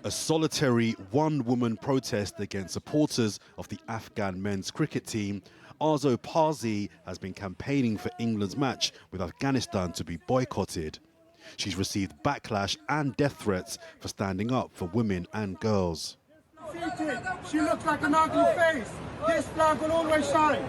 A solitary one-woman protest against supporters of the Afghan men's cricket team, Arzo Parsi has been campaigning for England's match with Afghanistan to be boycotted. She's received backlash and death threats for standing up for women and girls. She looks like an ugly face. This flag will always shine.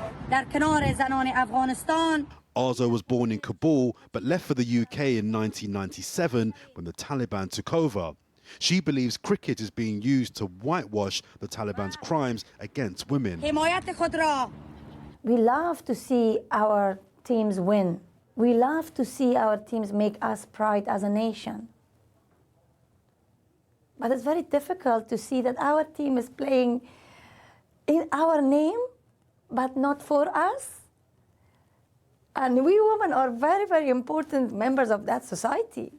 Arzo was born in Kabul but left for the UK in 1997 when the Taliban took over. She believes cricket is being used to whitewash the Taliban's crimes against women. We love to see our teams win. We love to see our teams make us pride as a nation. But it's very difficult to see that our team is playing in our name, but not for us. And we women are very, very important members of that society.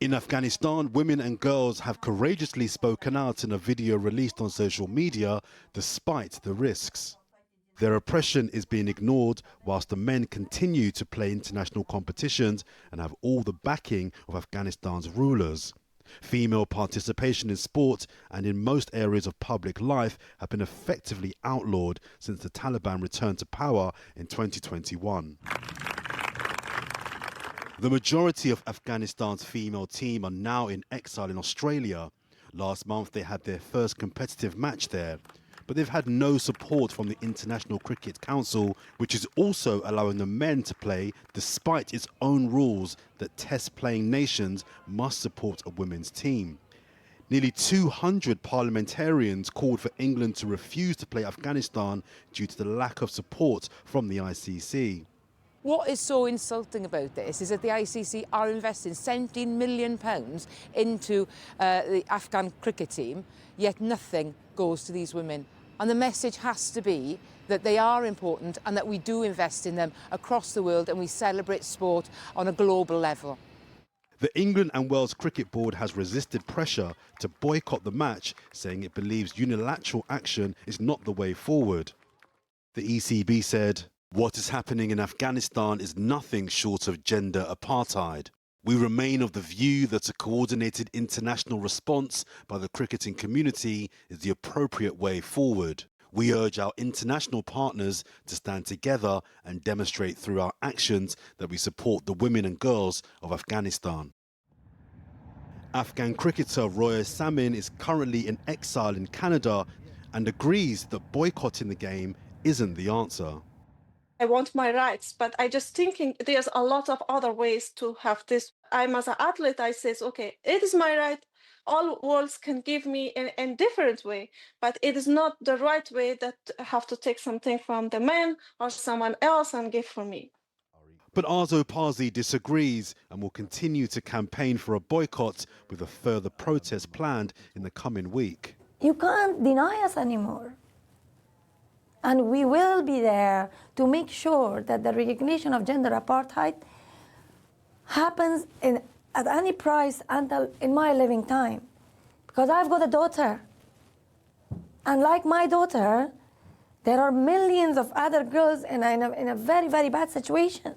In Afghanistan, women and girls have courageously spoken out in a video released on social media despite the risks. Their oppression is being ignored whilst the men continue to play international competitions and have all the backing of Afghanistan's rulers. Female participation in sport and in most areas of public life have been effectively outlawed since the Taliban returned to power in 2021. The majority of Afghanistan's female team are now in exile in Australia. Last month they had their first competitive match there, but they've had no support from the International Cricket Council, which is also allowing the men to play despite its own rules that test-playing nations must support a women's team. Nearly 200 parliamentarians called for England to refuse to play Afghanistan due to the lack of support from the ICC. What is so insulting about this is that the ICC are investing £17 million into the Afghan cricket team, yet nothing goes to these women. And the message has to be that they are important and that we do invest in them across the world and we celebrate sport on a global level. The England and Wales Cricket Board has resisted pressure to boycott the match, saying it believes unilateral action is not the way forward. The ECB said, "What is happening in Afghanistan is nothing short of gender apartheid. We remain of the view that a coordinated international response by the cricketing community is the appropriate way forward. We urge our international partners to stand together and demonstrate through our actions that we support the women and girls of Afghanistan." Afghan cricketer Roya Samin is currently in exile in Canada and agrees that boycotting the game isn't the answer. I want my rights, but I just thinking there's a lot of other ways to have this. I'm as an athlete, I says, okay, it is my right. All worlds can give me in a different way, but it is not the right way that I have to take something from the man or someone else and give for me. But Arzo Parsi disagrees and will continue to campaign for a boycott with a further protest planned in the coming week. You can't deny us anymore. And we will be there to make sure that the recognition of gender apartheid happens at any price until in my living time. Because I've got a daughter. And like my daughter, there are millions of other girls in a very, very bad situation.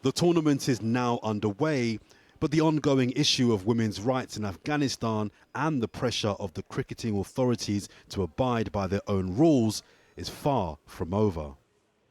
The tournament is now underway, but the ongoing issue of women's rights in Afghanistan and the pressure of the cricketing authorities to abide by their own rules is far from over.